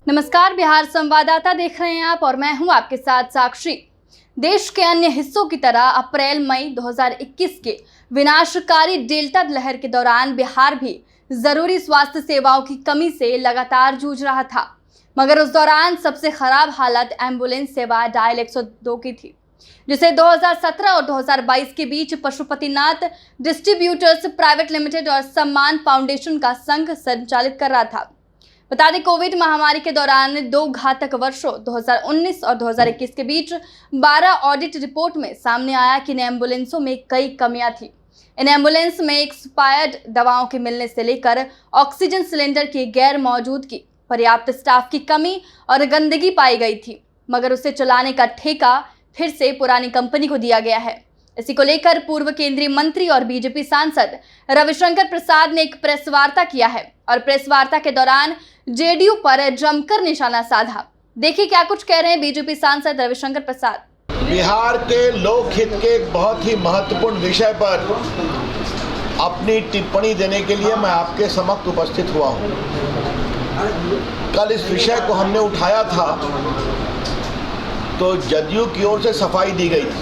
नमस्कार, बिहार संवाददाता देख रहे हैं आप और मैं हूं आपके साथ साक्षी। देश के अन्य हिस्सों की तरह अप्रैल मई 2021 के विनाशकारी डेल्टा लहर के दौरान बिहार भी जरूरी स्वास्थ्य सेवाओं की कमी से लगातार जूझ रहा था। मगर उस दौरान सबसे खराब हालत एम्बुलेंस सेवा डायल 102 की थी, जिसे 2017 और 2022 के बीच पशुपतिनाथ डिस्ट्रीब्यूटर्स प्राइवेट लिमिटेड और सम्मान फाउंडेशन का संघ संचालित कर रहा था। बता दें, कोविड महामारी के दौरान 2 घातक वर्षों 2019 और 2021 के बीच 12 ऑडिट रिपोर्ट में सामने आया कि इन एम्बुलेंसों में कई कमियां थी। इन एम्बुलेंस में एक्सपायर्ड दवाओं के मिलने से लेकर ऑक्सीजन सिलेंडर की गैर मौजूदगी, पर्याप्त स्टाफ की कमी और गंदगी पाई गई थी। मगर उसे चलाने का ठेका फिर से पुरानी कंपनी को दिया गया है। इसी को लेकर पूर्व केंद्रीय मंत्री और बीजेपी सांसद रविशंकर प्रसाद ने एक प्रेस वार्ता किया है और प्रेस वार्ता के दौरान जेडीयू पर जमकर निशाना साधा। देखिए क्या कुछ कह रहे हैं बीजेपी सांसद रविशंकर प्रसाद। बिहार के लोकहित के एक बहुत ही महत्वपूर्ण विषय पर अपनी टिप्पणी देने के लिए मैं आपके समक्ष उपस्थित हुआ हूं। कल इस विषय को हमने उठाया था तो जदयू की ओर से सफाई दी गई थी।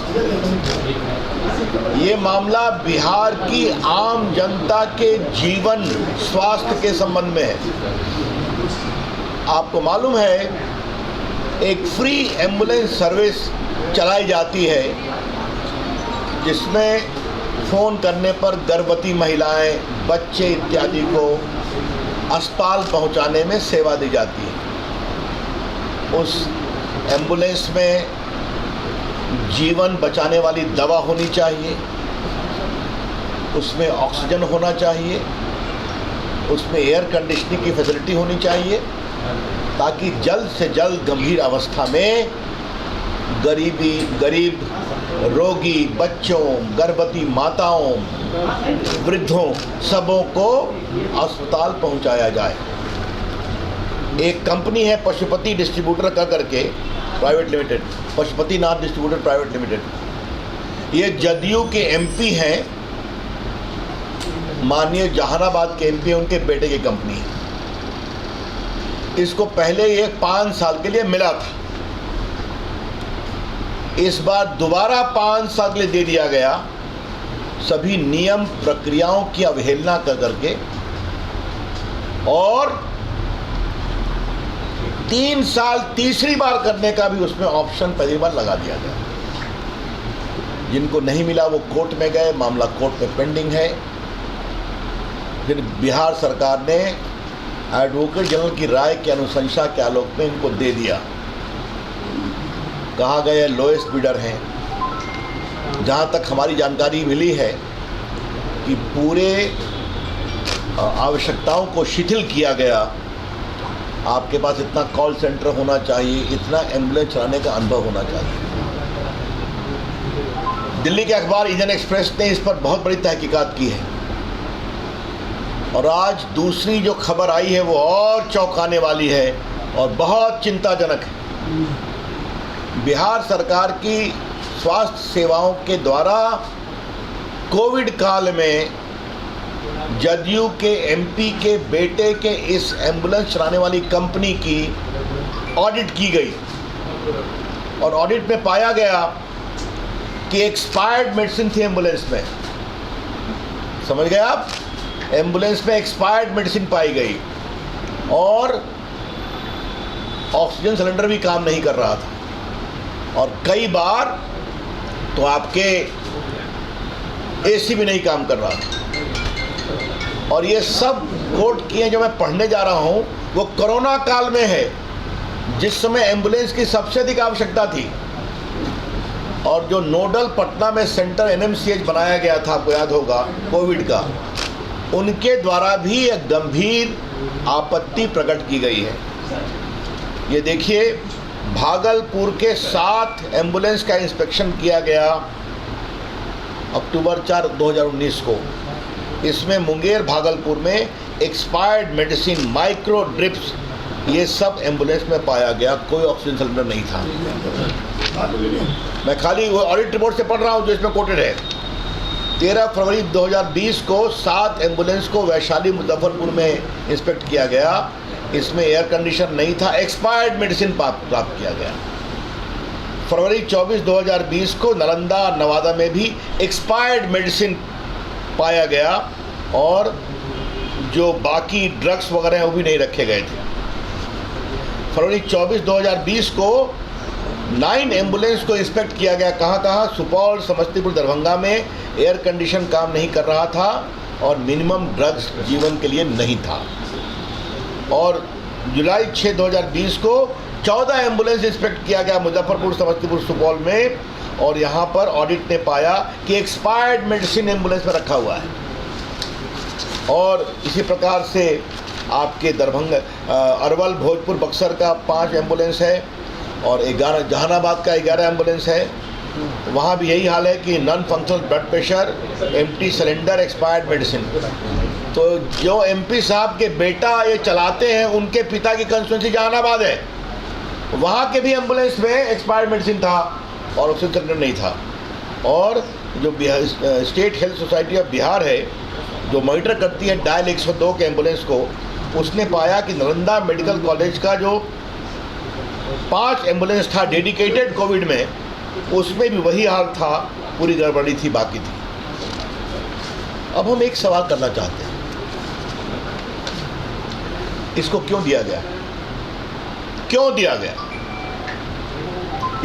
ये मामला बिहार की आम जनता के जीवन स्वास्थ्य के संबंध में है। आपको मालूम है, एक फ्री एम्बुलेंस सर्विस चलाई जाती है जिसमें फ़ोन करने पर गर्भवती महिलाएं, बच्चे इत्यादि को अस्पताल पहुंचाने में सेवा दी जाती है। उस एम्बुलेंस में जीवन बचाने वाली दवा होनी चाहिए, उसमें ऑक्सीजन होना चाहिए, उसमें एयर कंडीशनिंग की फैसिलिटी होनी चाहिए ताकि जल्द से जल्द गंभीर अवस्था में गरीब रोगी, बच्चों, गर्भवती माताओं, वृद्धों सबों को अस्पताल पहुंचाया जाए। एक कंपनी है पशुपति डिस्ट्रीब्यूटर का करके private limited, Pashupatinath distributor private limited. ये जदयू के एमपी हैं, माननीय जहानाबाद के एमपी, उनके बेटे की कंपनी है। इसको पहले ये 5 साल के लिए मिला था, इस बार दोबारा 5 साल के लिए दे दिया गया, सभी नियम प्रक्रियाओं की अवहेलना करके, और 3 साल तीसरी बार करने का भी उसमें ऑप्शन पहली बार लगा दिया गया। जिनको नहीं मिला वो कोर्ट में गए, मामला कोर्ट में पेंडिंग है। फिर बिहार सरकार ने एडवोकेट जनरल की राय की अनुशंसा के आलोक में इनको दे दिया। कहा गया लोएस्ट बिडर हैं। जहाँ तक हमारी जानकारी मिली है कि पूरे आवश्यकताओं को शिथिल किया गया। आपके पास इतना कॉल सेंटर होना चाहिए, इतना एम्बुलेंस चलाने का अनुभव होना चाहिए। दिल्ली के अखबार इंडियन एक्सप्रेस ने इस पर बहुत बड़ी तहकीकात की है और आज दूसरी जो खबर आई है वो और चौंकाने वाली है और बहुत चिंताजनक है। बिहार सरकार की स्वास्थ्य सेवाओं के द्वारा कोविड काल में जदयू के एमपी के बेटे के इस एम्बुलेंस चलाने वाली कंपनी की ऑडिट की गई और ऑडिट में पाया गया कि एक्सपायर्ड मेडिसिन थी एम्बुलेंस में। समझ गए आप? एम्बुलेंस में एक्सपायर्ड मेडिसिन पाई गई और ऑक्सीजन सिलेंडर भी काम नहीं कर रहा था और कई बार तो आपके एसी भी नहीं काम कर रहा था। और ये सब कोर्ट किए जो मैं पढ़ने जा रहा हूँ वो कोरोना काल में है, जिस समय एम्बुलेंस की सबसे अधिक आवश्यकता थी। और जो नोडल पटना में सेंटर एनएमसीएच बनाया गया था, आपको याद होगा, कोविड का, उनके द्वारा भी एक गंभीर आपत्ति प्रकट की गई है। ये देखिए, भागलपुर के 7 एम्बुलेंस का इंस्पेक्शन किया गया अक्टूबर 4, 2019 को। इसमें मुंगेर भागलपुर में एक्सपायर्ड मेडिसिन, माइक्रो ड्रिप्स, ये सब एम्बुलेंस में पाया गया। कोई ऑक्सीजन सिलेंडर नहीं था। मैं खाली वो ऑडिट रिपोर्ट से पढ़ रहा हूँ जो इसमें कोटेड है। 13 फरवरी 2020 को 7 एम्बुलेंस को वैशाली मुजफ्फरपुर में इंस्पेक्ट किया गया। इसमें एयर कंडीशन नहीं था, एक्सपायर्ड मेडिसिन प्राप्त किया गया। फरवरी 24, 2020 को नालंदा नवादा में भी एक्सपायर्ड मेडिसिन पाया गया और जो बाकी ड्रग्स वगैरह हैं वो भी नहीं रखे गए थे। फरवरी 24, 2020 को 9 एम्बुलेंस को इंस्पेक्ट किया गया। कहाँ? सुपौल, समस्तीपुर, दरभंगा में एयर कंडीशन काम नहीं कर रहा था और मिनिमम ड्रग्स जीवन के लिए नहीं था। और जुलाई 6, 2020 को 14 एम्बुलेंस इंस्पेक्ट किया गया मुजफ्फरपुर, समस्तीपुर, सुपौल में, और यहाँ पर ऑडिट ने पाया कि एक्सपायर्ड मेडिसिन एम्बुलेंस में रखा हुआ है। और इसी प्रकार से आपके दरभंगा, अरवल, भोजपुर, बक्सर का 5 एम्बुलेंस है और 11 जहानाबाद का 11 एम्बुलेंस है। वहाँ भी यही हाल है कि non functional blood pressure, empty cylinder, expired medicine. तो जो एमपी साहब के बेटा ये चलाते हैं उनके पिता की कंस्टिट्यूंसी जहानाबाद है, वहाँ के भी एम्बुलेंस में एक्सपायर्ड मेडिसिन था और ऑक्सीजन सिलेंडर नहीं था। और जो state health society of Bihar है जो मॉनिटर करती है डायल 102 के एम्बुलेंस को, उसने पाया कि नालंदा मेडिकल कॉलेज का जो 5 एम्बुलेंस था डेडिकेटेड कोविड में, उसमें भी वही हाल था, पूरी गड़बड़ी थी, बाकी थी। अब हम एक सवाल करना चाहते हैं, इसको क्यों दिया गया? क्यों दिया गया?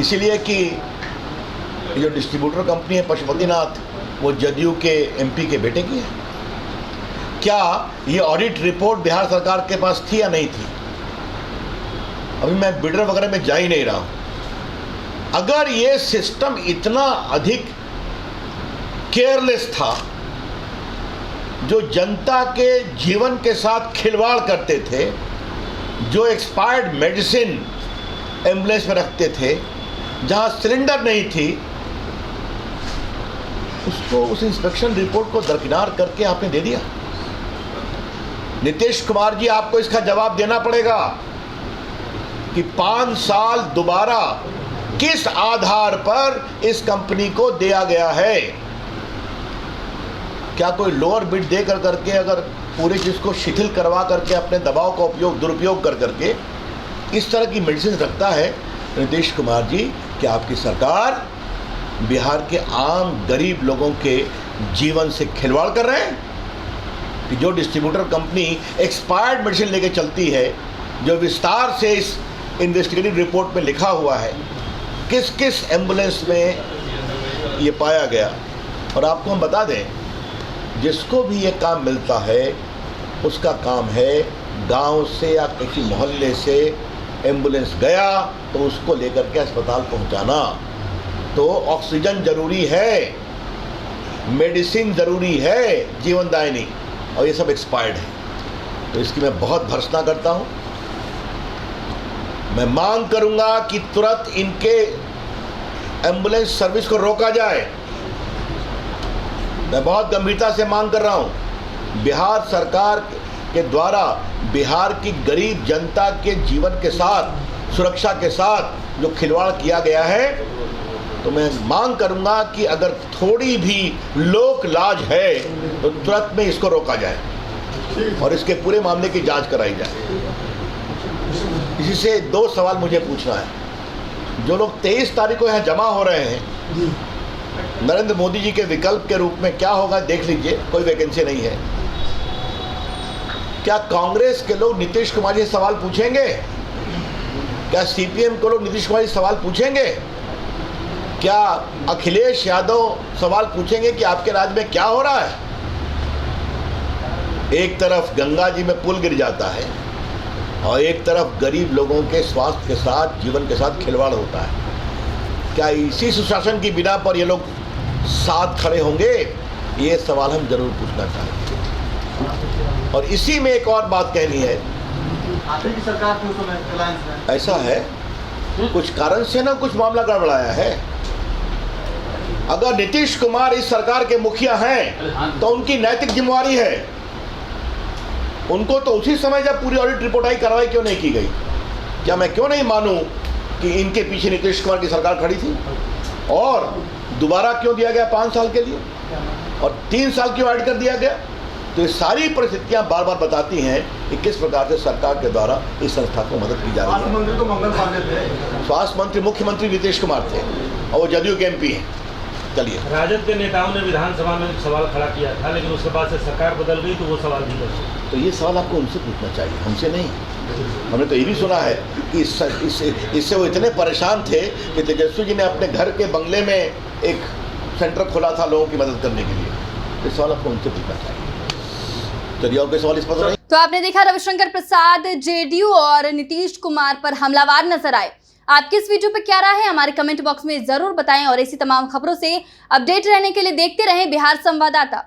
इसीलिए कि जो डिस्ट्रीब्यूटर कंपनी है पशुपतिनाथ, वो जदयू के एमपी के बेटे की है। क्या ये ऑडिट रिपोर्ट बिहार सरकार के पास थी या नहीं थी? अभी मैं बिडर वगैरह में जा ही नहीं रहा हूं। अगर ये सिस्टम इतना अधिक केयरलेस था, जो जनता के जीवन के साथ खिलवाड़ करते थे, जो एक्सपायर्ड मेडिसिन एम्बुलेंस में रखते थे, जहां सिलेंडर नहीं थी, उसको उस इंस्पेक्शन रिपोर्ट को दरकिनार करके आपने दे दिया। नीतीश कुमार जी, आपको इसका जवाब देना पड़ेगा कि 5 साल दोबारा किस आधार पर इस कंपनी को दिया गया है। क्या कोई लोअर बिड दे करके अगर पूरी चीज़ को शिथिल करवा करके अपने दबाव का दुरुपयोग करके इस तरह की मेडिसिन रखता है नीतीश कुमार जी? कि आपकी सरकार बिहार के आम गरीब लोगों के जीवन से खिलवाड़ कर रहे हैं? कि जो डिस्ट्रीब्यूटर कंपनी एक्सपायर्ड मेडिसिन लेके चलती है, जो विस्तार से इस इन्वेस्टिगेटिव रिपोर्ट में लिखा हुआ है, किस किस एम्बुलेंस में ये पाया गया। और आपको हम बता दें, जिसको भी ये काम मिलता है उसका काम है गांव से या किसी मोहल्ले से एम्बुलेंस गया तो उसको लेकर के अस्पताल पहुंचाना। तो ऑक्सीजन ज़रूरी है, मेडिसिन ज़रूरी है, जीवनदायिनी, और ये सब एक्सपायर्ड है। तो इसकी मैं बहुत भर्त्सना करता हूँ। मैं मांग करूँगा कि तुरंत इनके एम्बुलेंस सर्विस को रोका जाए। मैं बहुत गंभीरता से मांग कर रहा हूँ। बिहार सरकार के द्वारा बिहार की गरीब जनता के जीवन के साथ, सुरक्षा के साथ जो खिलवाड़ किया गया है, तो मैं मांग करूंगा कि अगर थोड़ी भी लोक लाज है तो तुरंत में इसको रोका जाए और इसके पूरे मामले की जांच कराई जाए। इसी से 2 सवाल मुझे पूछना है। जो लोग 23 तारीख को यहाँ जमा हो रहे हैं, नरेंद्र मोदी जी के विकल्प के रूप में क्या होगा देख लीजिए, कोई वैकेंसी नहीं है। क्या कांग्रेस के लोग नीतीश कुमार जी से सवाल पूछेंगे? क्या सीपीएम के लोग नीतीश कुमार जी से सवाल पूछेंगे? क्या अखिलेश यादव सवाल पूछेंगे कि आपके राज्य में क्या हो रहा है? एक तरफ गंगा जी में पुल गिर जाता है और एक तरफ गरीब लोगों के स्वास्थ्य के साथ, जीवन के साथ खिलवाड़ होता है। क्या इसी सुशासन की बिना पर ये लोग साथ खड़े होंगे? ये सवाल हम जरूर पूछना चाहेंगे। और इसी में एक और बात कहनी है। की सरकार के उसमें ऐसा है, कुछ कारण से ना कुछ मामला गड़बड़ाया है। अगर नीतीश कुमार इस सरकार के मुखिया हैं तो उनकी नैतिक जिम्मेवारी है। उनको तो उसी समय जब पूरी ऑडिट रिपोर्ट आई, कार्रवाई क्यों नहीं की गई? क्या मैं क्यों नहीं मानूं कि इनके पीछे नीतीश कुमार की सरकार खड़ी थी? और दोबारा क्यों दिया गया 5 साल के लिए और 3 साल क्यों ऐड कर दिया गया? तो ये सारी परिस्थितियां बार बार बताती हैं कि किस प्रकार से सरकार के द्वारा इस संस्था को मदद की जा रही स्वास्थ्य है। मंत्री तो मंगल पांडे थे। स्वास्थ्य मंत्री मुख्यमंत्री नीतीश कुमार थे और वो जदयू के एमपी हैं। चलिए, राजद के नेताओं ने विधानसभा में सवाल खड़ा किया था, लेकिन उसके बाद से सरकार बदल गई तो वो सवाल नहीं कर सकते। तो ये सवाल आपको उनसे पूछना चाहिए, हमसे नहीं। हमने तो ये भी सुना है कि इससे वो इतने परेशान थे कि तेजस्वी जी ने अपने घर के बंगले में एक सेंटर खोला था लोगों की मदद करने के लिए। ये सवाल आपको उनसे पूछना चाहिए। चलिए, और कोई सवाल इस पर तो नहीं? तो आपने देखा रविशंकर प्रसाद जेडीयू और नीतीश कुमार पर हमलावर नजर आए। आपकी इस वीडियो पे क्या राय है हमारे कमेंट बॉक्स में जरूर बताएं और ऐसी तमाम खबरों से अपडेट रहने के लिए देखते रहें बिहार संवाददाता।